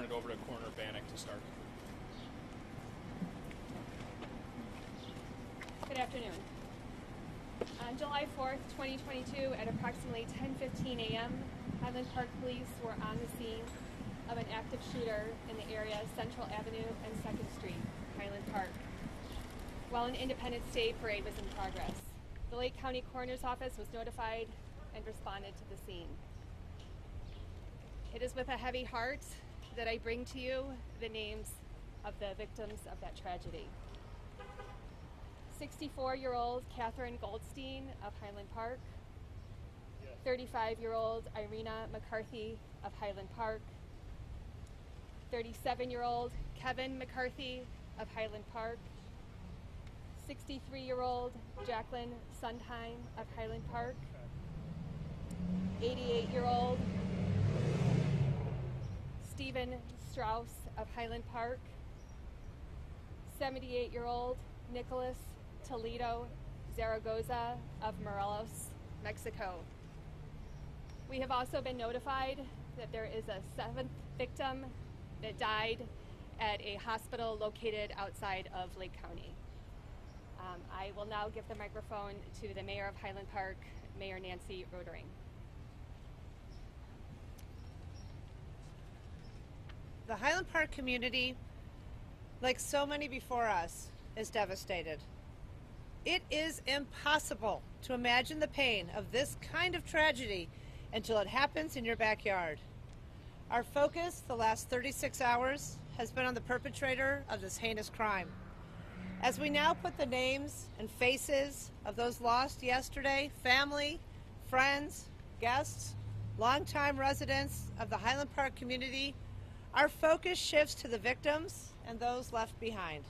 it over to Coroner Bannock to start. Good afternoon. On July 4th, 2022, at approximately 10:15 a.m., Highland Park Police were on the scene of an active shooter in the area of Central Avenue and 2nd Street, Highland Park, while an Independence Day parade was in progress. The Lake County Coroner's Office was notified and responded to the scene. It is with a heavy heart that I bring to you the names of the victims of that tragedy. 64-year-old Catherine Goldstein of Highland Park, 35-year-old Irina McCarthy of Highland Park, 37-year-old Kevin McCarthy of Highland Park, 63-year-old Jacqueline Sundheim of Highland Park, 88-year-old Stephen Strauss of Highland Park, 78-year-old Nicholas Toledo Zaragoza of Morelos, Mexico. We have also been notified that there is a 7th victim that died at a hospital located outside of Lake County. I will now give the microphone to the Mayor of Highland Park, Mayor Nancy Rodering. The Highland Park community, like so many before us, is devastated. It is impossible to imagine the pain of this kind of tragedy until it happens in your backyard. Our focus the last 36 hours has been on the perpetrator of this heinous crime. As we now put the names and faces of those lost yesterday, family, friends, guests, longtime residents of the Highland Park community, our focus shifts to the victims and those left behind.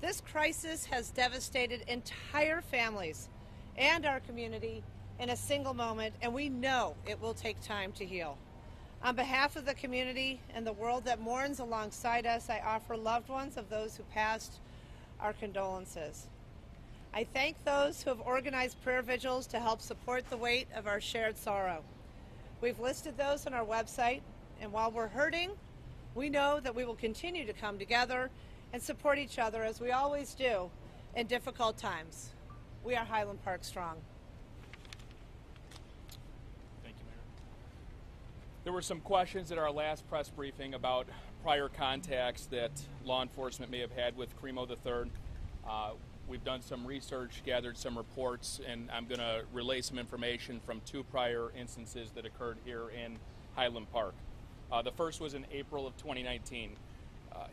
This crisis has devastated entire families and our community in a single moment, and we know it will take time to heal. On behalf of the community and the world that mourns alongside us, I offer loved ones of those who passed our condolences. I thank those who have organized prayer vigils to help support the weight of our shared sorrow. We've listed those on our website, and while we're hurting, we know that we will continue to come together and support each other as we always do in difficult times. We are Highland Park strong. Thank you, Mayor. There were some questions at our last press briefing about prior contacts that law enforcement may have had with Crimo III. We've done some research, gathered some reports, and I'm going to relay some information from 2 prior instances that occurred here in Highland Park. The first was in April of 2019.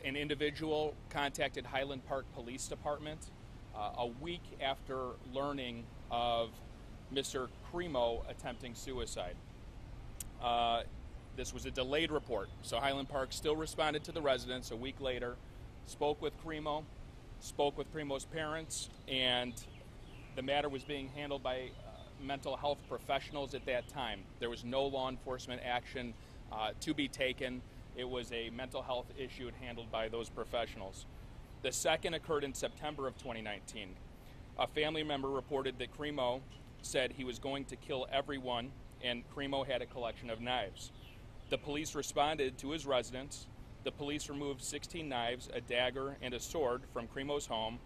An individual contacted Highland Park Police Department a week after learning of Mr. Crimo attempting suicide. This was a delayed report, so Highland Park still responded to the residents a week later, spoke with Crimo, spoke with Crimo's parents, and the matter was being handled by mental health professionals at that time. There was no law enforcement action to be taken. It was a mental health issue handled by those professionals. The second occurred in September of 2019. A family member reported that Crimo said he was going to kill everyone, and Crimo had a collection of knives. The police responded to his residence. The police removed 16 knives, a dagger, and a sword from Crimo's home.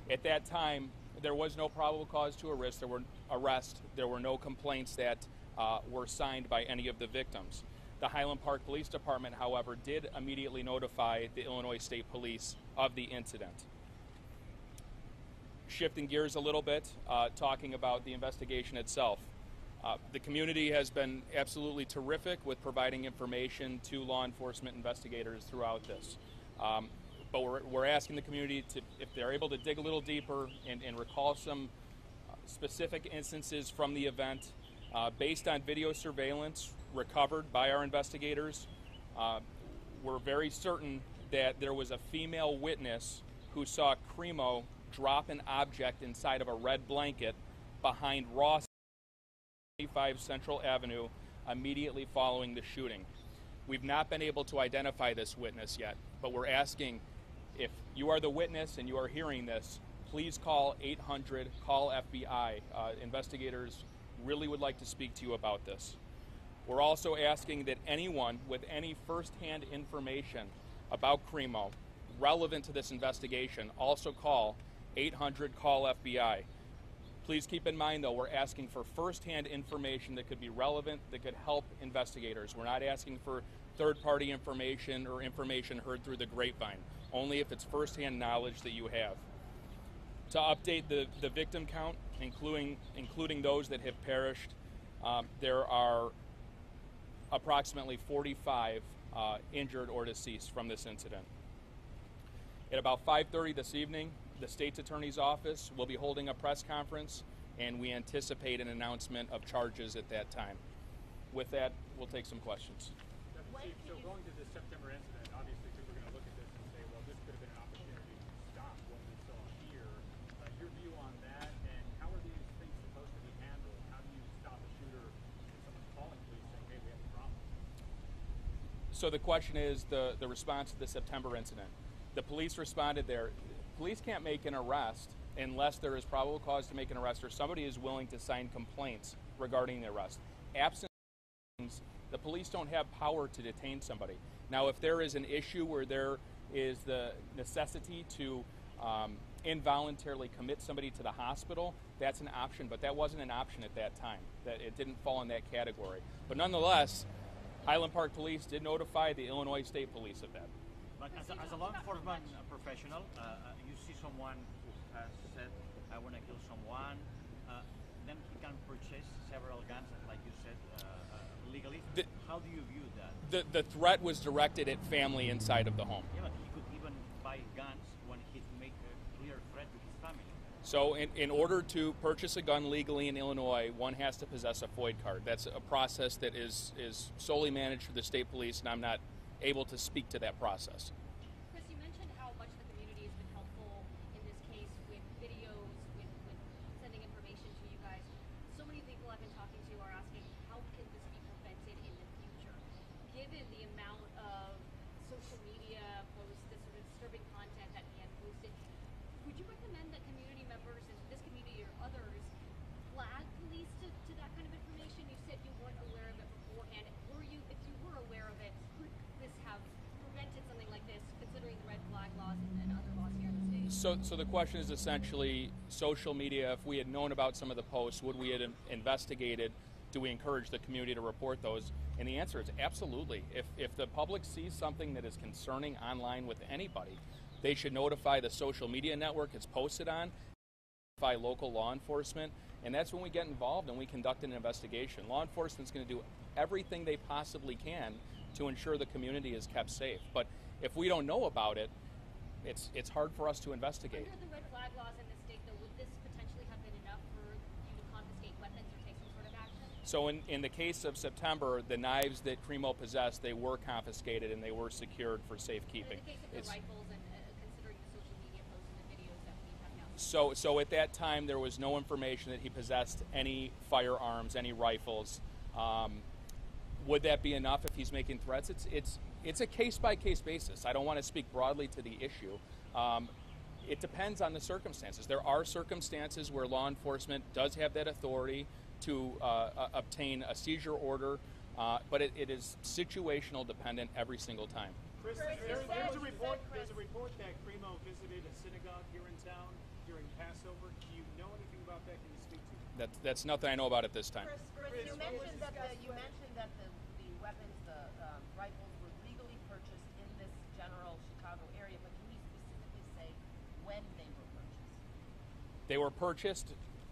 At that time, there was no probable cause to arrest. There were no complaints that were signed by any of the victims. The Highland Park Police Department, however, did immediately notify the Illinois State Police of the incident. Shifting gears a little bit, talking about the investigation itself. The community has been absolutely terrific with providing information to law enforcement investigators throughout this. But we're asking the community to, if they're able to dig a little deeper and recall some specific instances from the event, based on video surveillance recovered by our investigators, we're very certain that there was a female witness who saw Crimo drop an object inside of a red blanket behind Ross 25 Central Avenue immediately following the shooting. We've not been able to identify this witness yet, but we're asking, if you are the witness and you are hearing this, please call 800, call FBI. Investigators really would like to speak to you about this. We're also asking that anyone with any first-hand information about Cremo relevant to this investigation also call 800-CALL-FBI. Please keep in mind, though, we're asking for first-hand information that could be relevant, that could help investigators. We're not asking for third-party information or information heard through the grapevine, only if it's first-hand knowledge that you have. To update the victim count, including those that have perished, there are approximately 45 injured or deceased from this incident. At about 5:30 this evening, the State's Attorney's Office will be holding a press conference, and we anticipate an announcement of charges at that time. With that, we'll take some questions. So going to the September incident, obviously people are going to look at this and say, well, this could have been an opportunity to stop what we saw here. Your view on that, and how are these things supposed to be handled? How do you stop a shooter if someone's calling police saying, hey, we have a problem? So the question is the response to the September incident. The police responded there. Police can't make an arrest unless there is probable cause to make an arrest or somebody is willing to sign complaints regarding the arrest. Absent the police don't have power to detain somebody. Now, if there is an issue where there is the necessity to involuntarily commit somebody to the hospital, that's an option, but that wasn't an option at that time. That it didn't fall in that category. But nonetheless, Highland Park Police did notify the Illinois State Police of that. But as a law enforcement professional, you see someone who has said, I want to kill someone, then he can purchase several guns, like you said, legally. How do you view that? The threat was directed at family inside of the home. Yeah, but he could even buy guns when he make a clear threat to his family. So in order to purchase a gun legally in Illinois, one has to possess a FOID card. That's a process that is solely managed through the state police, and I'm not able to speak to that process. Chris, you mentioned how much the community has been helpful in this case with videos, with sending information to you guys. So many people I've been talking to are asking, how can this be prevented in the future? Given the amount of social media posts, the sort of disturbing content that he had posted, would you recommend that community members in this community or others flag police to that kind of information? You said you weren't aware of it beforehand. Were you, if you were aware of it, could this have prevented something like this, considering the red flag laws and other laws here in the state? So the question is essentially social media. If we had known about some of the posts, would we have investigated? Do we encourage the community to report those? And the answer is absolutely. If the public sees something that is concerning online with anybody, they should notify the social media network it's posted on, notify local law enforcement, and that's when we get involved and we conduct an investigation. Law enforcement's going to do everything they possibly can to ensure the community is kept safe. But if we don't know about it, it's hard for us to investigate. Under the red flag laws in this state, though, would this potentially have been enough for you to confiscate weapons or take some sort of action? So in the case of September, the knives that Cremo possessed, they were confiscated and they were secured for safekeeping. In the case of the rifles and considering the social media posts and the videos that we have now. So at that time, there was no information that he possessed any firearms, any rifles. Would that be enough if he's making threats? It's a case-by-case basis. I don't want to speak broadly to the issue. It depends on the circumstances. There are circumstances where law enforcement does have that authority to obtain a seizure order, but it is situational dependent every single time. Chris, there's a report that Cremo visited a synagogue here in town during Passover. Do you know anything about that? Can you speak to it? That's nothing I know about at this time. Chris, you mentioned that the weapons, the rifles, were legally purchased in this general Chicago area, but can you specifically say when they were purchased? They were purchased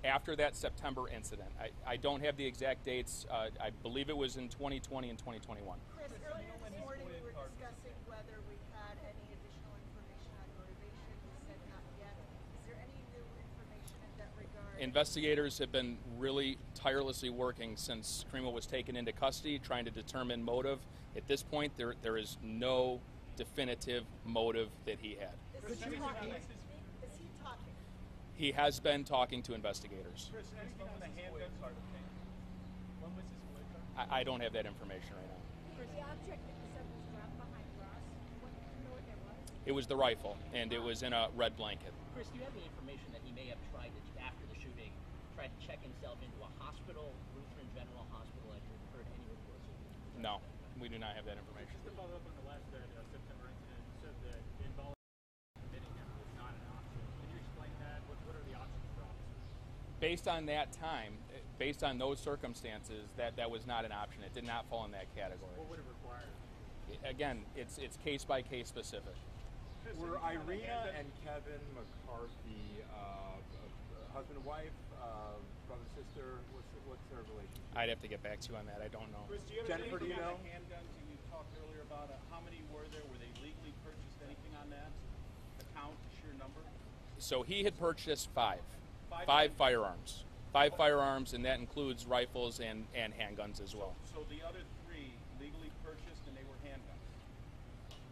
after that September incident. I don't have the exact dates. I believe it was in 2020 and 2021. Chris, earlier this morning we were discussing whether we had any additional information on motivation. You said not yet. Is there any new information in that regard? Investigators have been really tirelessly working since Cremo was taken into custody, trying to determine motive. At this point, there is no definitive motive that he had. Is he talking? He has been talking to investigators. Chris, anything on the handguns? When was his FOID card? I don't have that information right now. The object that you said was wrapped behind glass. Do you know what that was? It was the rifle, and it was in a red blanket. Chris, do you have any information that he may have tried to, after the shooting, tried to check himself into a hospital, Lutheran General Hospital? Have you heard any reports of No, we do not have that information. Just to follow up on the last September incident, you said that involuntary committing him was not an option. Can you explain that? What are the options for officers? Based on that time, based on those circumstances, that was not an option. It did not fall in that category. What would it require? Again, it's case by case specific. Were Irina and Kevin McCarthy husband and wife, brother sister? What's their relationship? I'd have to get back to you on that. I don't know. Chris, do you have Jennifer, do you anything on know? the handguns you talked earlier about? How many were there? Were they legally purchased? Anything on that? The count, sheer number? So he had purchased five Five firearms. Five firearms, and that includes rifles and handguns as well. So the other three legally purchased and they were handguns?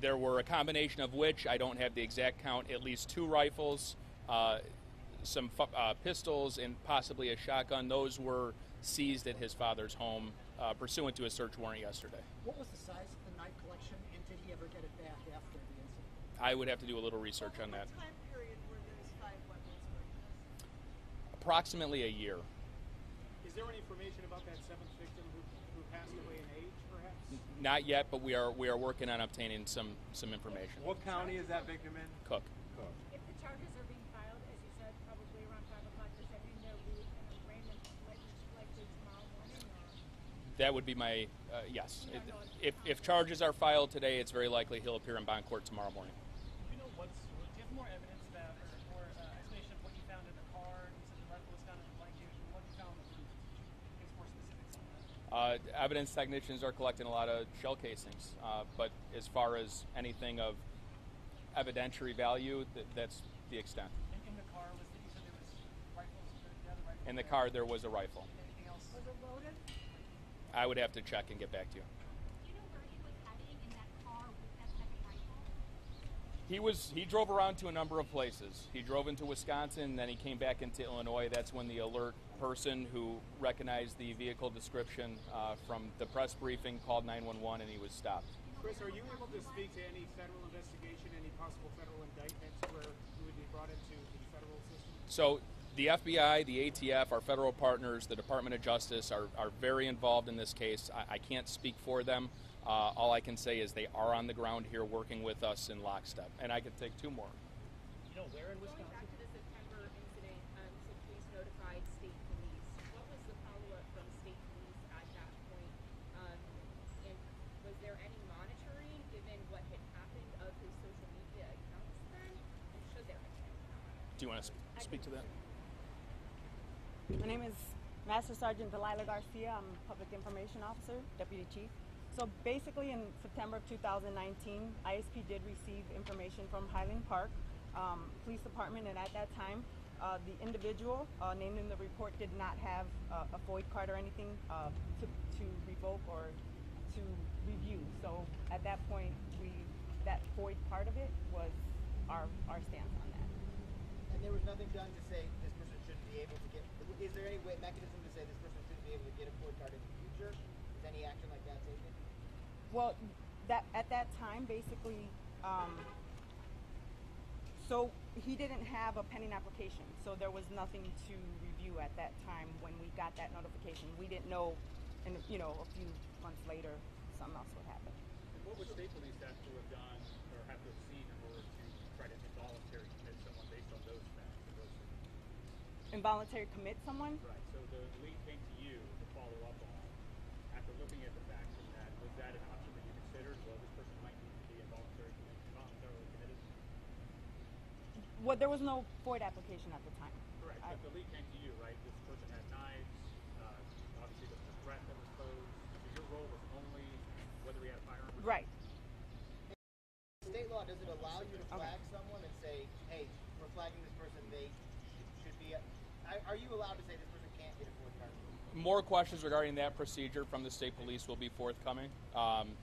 There were a combination of which, I don't have the exact count, at least 2 rifles, some pistols, and possibly a shotgun. Those were seized at his father's home pursuant to a search warrant yesterday. What was the size of the knife collection, and did he ever get it back after the incident? I would have to do a little research on that. What time period were those 5 weapons purchased? Approximately a year. Is there any information about that 7th victim who passed away in age, perhaps? Not yet, but we are working on obtaining some information. What county is that victim in? Cook. If the charges are being filed, as you said, probably around 5 o'clock this afternoon, there will be an arraignment likely tomorrow morning, or? That would be my yes. If charges are filed today, it's very likely he'll appear in bond court tomorrow morning. Do you know do you have more evidence that, or more explanation of what you found in the car? You said the rifle was found in the blanket. What you found in the room? Give us more specifics on that. Evidence technicians are collecting a lot of shell casings, but as far as anything of evidentiary value, that's the extent. In the car, you said there was rifles, the other rifle? In the car, there was a rifle. Anything else? Was it loaded? I would have to check and get back to you. Do you know where he was heading in that car with that type of rifle? He drove around to a number of places. He drove into Wisconsin, then he came back into Illinois. That's when the alert person who recognized the vehicle description from the press briefing called 911, and he was stopped. Chris, are you able to speak to any federal investigation, any possible federal indictments where you would be brought into the federal system? So the FBI, the ATF, our federal partners, the Department of Justice are very involved in this case. I can't speak for them. All I can say is they are on the ground here working with us in lockstep. And I could take 2 more. You know where in Wisconsin? Going back to the September incident, so police notified state police. What was the follow-up from state police at that point? And was there any monitoring given what had happened of his social media accounts then? And should there have been? Do you want to speak to that? My name is Master Sergeant Delilah Garcia. I'm Public Information Officer, Deputy Chief. So basically in September of 2019, ISP did receive information from Highland Park Police Department, and at that time, the individual named in the report did not have a FOID card or anything to revoke or to review. So at that point, that FOID part of it was our stance on that. And there was nothing done to say this person shouldn't be able to get. Is there any mechanism to say this person shouldn't be able to get a FOID card in the future? Is any action like that taken? Well, at that time, basically, so he didn't have a pending application, so there was nothing to review at that time when we got that notification. We didn't know, and a few months later, something else would happen. And what would state police have to have done or have to have seen in order to try to involuntarily commit someone based on those facts? Involuntary commit someone? Right. So the lead came to you to follow up on after looking at the facts of that. Was that an option that you considered? Well, this person might need to be involuntarily committed. Well, there was no FOID application at the time. Correct. But the lead came to you, right? This person had knives. Obviously, there was a threat that was posed. So your role was only whether he had a firearm. Right. State law, does it allow you to flag someone and say, hey, we're flagging this person, they should be... Are you allowed to say this person can't get a FOID card? More questions regarding that procedure from the state police will be forthcoming.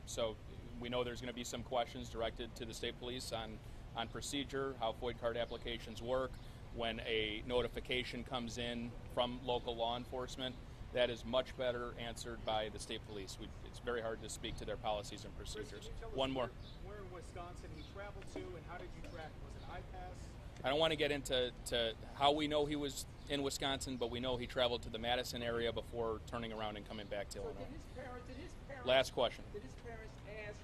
So we know there's going to be some questions directed to the state police on procedure, how FOID card applications work, when a notification comes in from local law enforcement. That is much better answered by the state police. It's very hard to speak to their policies and procedures. One more. Where in Wisconsin he traveled to, and how did you track him? Was it iPass? I don't want to get into how we know he was in Wisconsin, but we know he traveled to the Madison area before turning around and coming back to Illinois. Did his parents, Last question. Did his parents ask,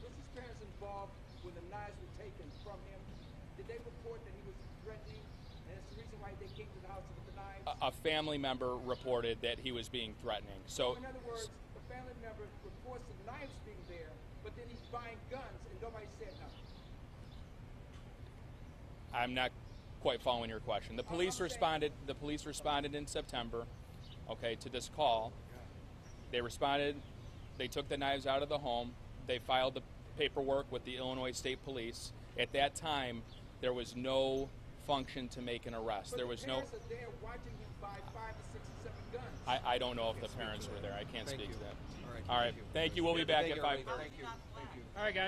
was his parents involved when the knives were taken from him? Did they report that he was threatening, and that's the reason why they came to the house with the knives? A family member reported that he was being threatening. So, in other words, the family member reports the knives being there, but then he's buying guns, and nobody said nothing. I'm not quite following your question. The police responded. The police responded in September, okay, to this call. They responded. They took the knives out of the home. They filed the paperwork with the Illinois State Police. At that time, there was no function to make an arrest. But there was the no. parents are there watching him buy 5 to 6 or 7 guns. I don't know if the parents were there. I can't speak to that. All right. All right. Thank you. We'll be back at 5:30. Thank you. All right, guys.